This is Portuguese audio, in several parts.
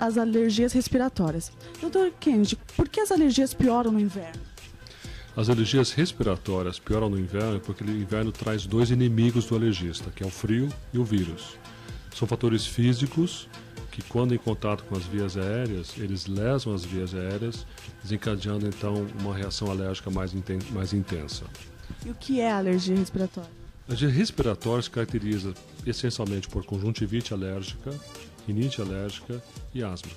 as alergias respiratórias. Dr. Kennedy, por que as alergias pioram no inverno? As alergias respiratórias pioram no inverno porque o inverno traz dois inimigos do alergista, que é o frio e o vírus. São fatores físicos que, quando em contato com as vias aéreas, eles lesam as vias aéreas, desencadeando então uma reação alérgica mais intensa. E o que é a alergia respiratória? A alergia respiratória se caracteriza essencialmente por conjuntivite alérgica, rinite alérgica e asma.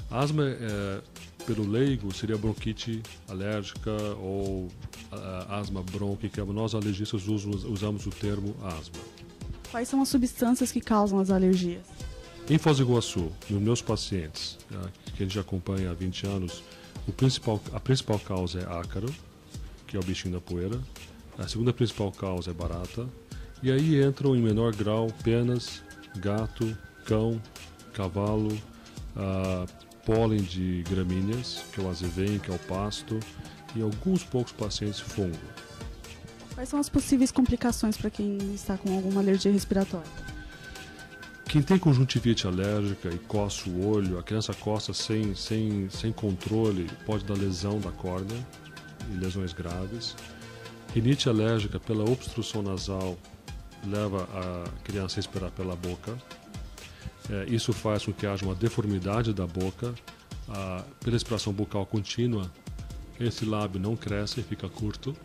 Asma, pelo leigo, seria bronquite alérgica ou asma brônquica. Nós, alergistas, usamos o termo asma. Quais são as substâncias que causam as alergias? Em Foz do Iguaçu, nos meus pacientes, que a gente acompanha há 20 anos, a principal causa é ácaro, que é o bichinho da poeira. A segunda principal causa é barata. E aí entram em menor grau penas, gato, cão, cavalo, pólen de gramíneas, que é o azevém, que é o pasto, e alguns poucos pacientes fungo. Quais são as possíveis complicações para quem está com alguma alergia respiratória? Quem tem conjuntivite alérgica e coça o olho, a criança coça sem controle, pode dar lesão da córnea e lesões graves. Rinite alérgica pela obstrução nasal leva a criança a respirar pela boca. Isso faz com que haja uma deformidade da boca. Pela respiração bucal contínua, esse lábio não cresce e fica curto.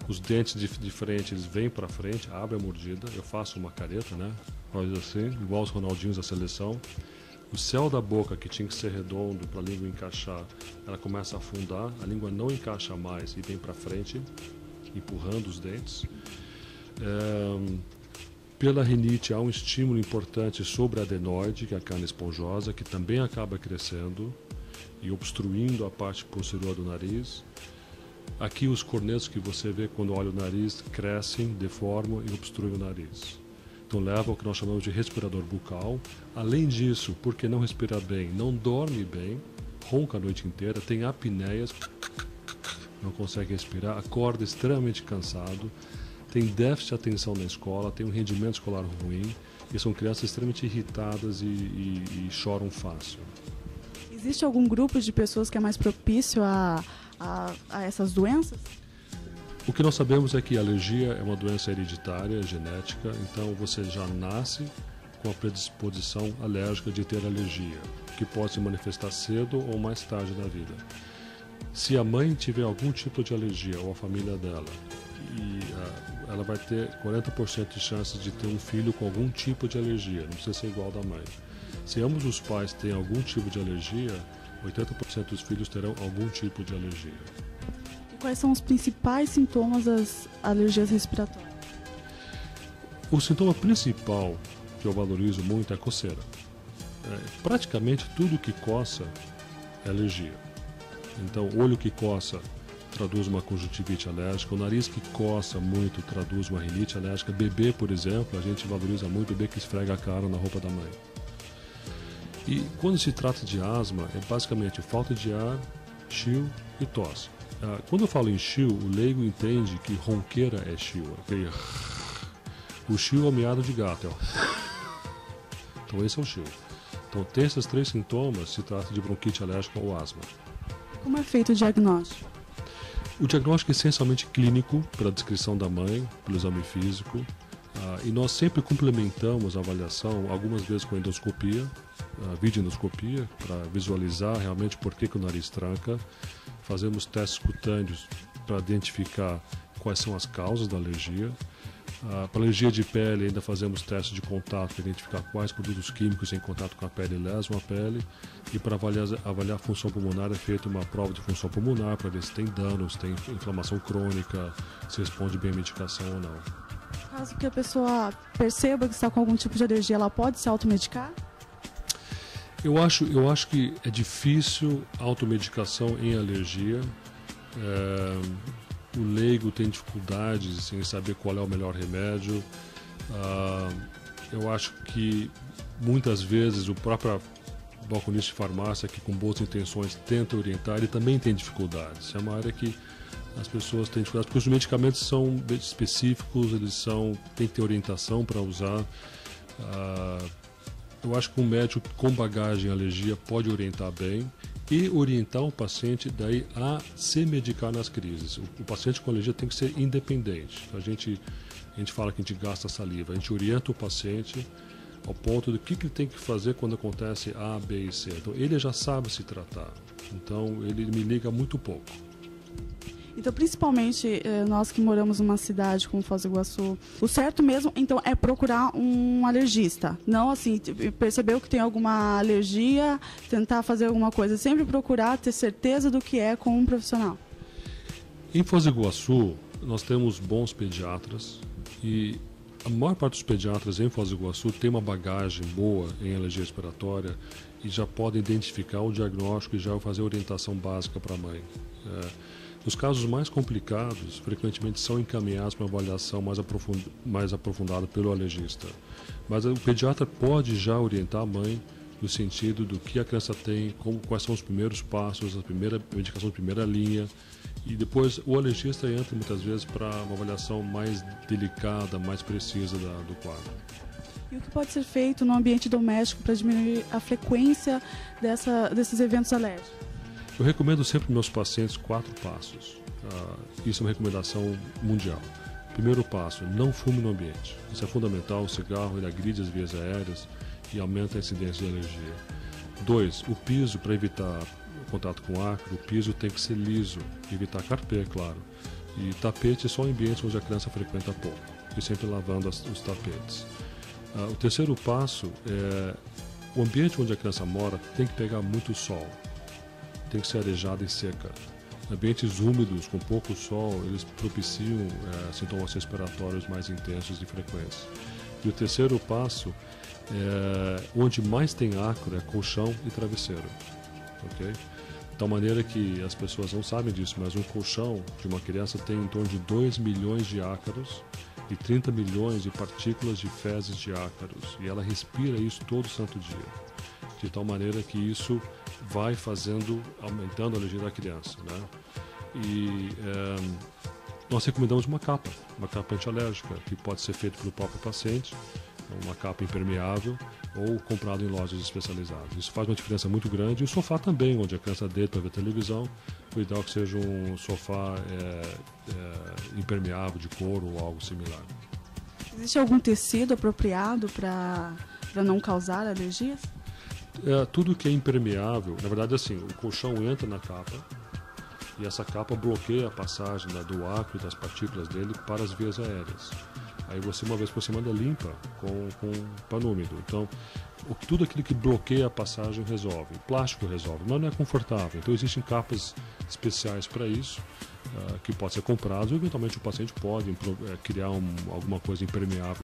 Os dentes de frente, eles vêm para frente, abre a mordida. Eu faço uma careta, né? Faz assim, igual os Ronaldinhos da seleção. O céu da boca, que tinha que ser redondo para a língua encaixar, ela começa a afundar. A língua não encaixa mais e vem para frente, empurrando os dentes. Pela rinite, há um estímulo importante sobre a adenoide, que é a carne esponjosa, que também acaba crescendo e obstruindo a parte posterior do nariz. Aqui os cornetos que você vê quando olha o nariz crescem, deformam e obstruem o nariz. Então leva ao que nós chamamos de respirador bucal. Além disso, porque não respira bem, não dorme bem, ronca a noite inteira, tem apneias, não consegue respirar, acorda extremamente cansado, tem déficit de atenção na escola, tem um rendimento escolar ruim, e são crianças extremamente irritadas e choram fácil. Existe algum grupo de pessoas que é mais propício a essas doenças? O que nós sabemos é que a alergia é uma doença hereditária, genética, então você já nasce com a predisposição alérgica de ter alergia, que pode se manifestar cedo ou mais tarde na vida. Se a mãe tiver algum tipo de alergia, ou a família dela, ela vai ter 40% de chances de ter um filho com algum tipo de alergia, não precisa ser igual da mãe. Se ambos os pais têm algum tipo de alergia, 80% dos filhos terão algum tipo de alergia. E quais são os principais sintomas das alergias respiratórias? O sintoma principal que eu valorizo muito é a coceira. Praticamente tudo que coça é alergia. Então, o olho que coça traduz uma conjuntivite alérgica, o nariz que coça muito traduz uma rinite alérgica. Bebê, por exemplo, a gente valoriza muito o bebê que esfrega a cara na roupa da mãe. E quando se trata de asma, é basicamente falta de ar, chio e tosse. Quando eu falo em chio, o leigo entende que ronqueira é chio. O chio é o miado de gato. Então esse é o chio. Então tem esses três sintomas, se trata de bronquite alérgica ou asma. Como é feito o diagnóstico? O diagnóstico é essencialmente clínico, pela descrição da mãe, pelo exame físico. E nós sempre complementamos a avaliação, algumas vezes com endoscopia, videoendoscopia, para visualizar realmente por que o nariz tranca. Fazemos testes cutâneos para identificar quais são as causas da alergia. Para alergia de pele, ainda fazemos testes de contato para identificar quais produtos químicos em contato com a pele lesam a pele. E para avaliar a função pulmonar, é feita uma prova de função pulmonar para ver se tem danos, se tem inflamação crônica, se responde bem à medicação ou não. Caso que a pessoa perceba que está com algum tipo de alergia, ela pode se automedicar? Eu acho que é difícil a automedicação em alergia. O leigo tem dificuldades em saber qual é o melhor remédio. Eu acho que muitas vezes o próprio balconista de farmácia, que com boas intenções tenta orientar, ele também tem dificuldades. É uma área que as pessoas têm dificuldades, porque os medicamentos são bem específicos, têm que ter orientação para usar. Eu acho que um médico com bagagem em alergia pode orientar bem e orientar o paciente daí a se medicar nas crises. O paciente com alergia tem que ser independente. A gente fala que a gente gasta saliva, a gente orienta o paciente ao ponto do que ele tem que fazer quando acontece A, B e C. Então ele já sabe se tratar, então ele me liga muito pouco. Então, principalmente nós que moramos numa cidade como Foz do Iguaçu, o certo mesmo, então, é procurar um alergista. Não, assim, percebeu que tem alguma alergia, tentar fazer alguma coisa. Sempre procurar ter certeza do que é com um profissional. Em Foz do Iguaçu, nós temos bons pediatras e a maior parte dos pediatras em Foz do Iguaçu tem uma bagagem boa em alergia respiratória e já podem identificar o diagnóstico e já fazer a orientação básica para a mãe. Os casos mais complicados, frequentemente, são encaminhados para uma avaliação mais aprofundada pelo alergista. Mas o pediatra pode já orientar a mãe no sentido do que a criança tem, quais são os primeiros passos, a medicação de primeira linha. E depois o alergista entra muitas vezes para uma avaliação mais delicada, mais precisa do quadro. E o que pode ser feito no ambiente doméstico para diminuir a frequência desses eventos alérgicos? Eu recomendo sempre aos meus pacientes 4 passos. Isso é uma recomendação mundial. Primeiro passo, não fume no ambiente. Isso é fundamental, o cigarro ele agride as vias aéreas e aumenta a incidência de alergia. 2, o piso, para evitar contato com ácaro, o piso tem que ser liso, evitar carpê, claro. E tapete só em ambientes onde a criança frequenta pouco, e sempre lavando os tapetes. O terceiro passo é o ambiente onde a criança mora tem que pegar muito sol, tem que ser arejada e seca. Ambientes úmidos, com pouco sol, eles propiciam sintomas respiratórios mais intensos e frequentes. E o terceiro passo onde mais tem ácaro é colchão e travesseiro. Okay? De tal maneira que as pessoas não sabem disso, mas um colchão de uma criança tem em torno de 2 milhões de ácaros e 30 milhões de partículas de fezes de ácaros. E ela respira isso todo santo dia. De tal maneira que isso vai aumentando a alergia da criança. Né? E nós recomendamos uma capa antialérgica, que pode ser feita pelo próprio paciente, uma capa impermeável ou comprado em lojas especializadas. Isso faz uma diferença muito grande. E o sofá também, onde a criança deita para ver televisão, o ideal é que seja um sofá impermeável de couro ou algo similar. Existe algum tecido apropriado para não causar alergias? Tudo que é impermeável, na verdade assim, o colchão entra na capa e essa capa bloqueia a passagem do ácaro e das partículas dele para as vias aéreas. Aí você, uma vez por semana, limpa com pano úmido. Então, tudo aquilo que bloqueia a passagem resolve. O plástico resolve, mas não é confortável. Então, existem capas especiais para isso, que pode ser comprado. E, eventualmente, o paciente pode criar alguma coisa impermeável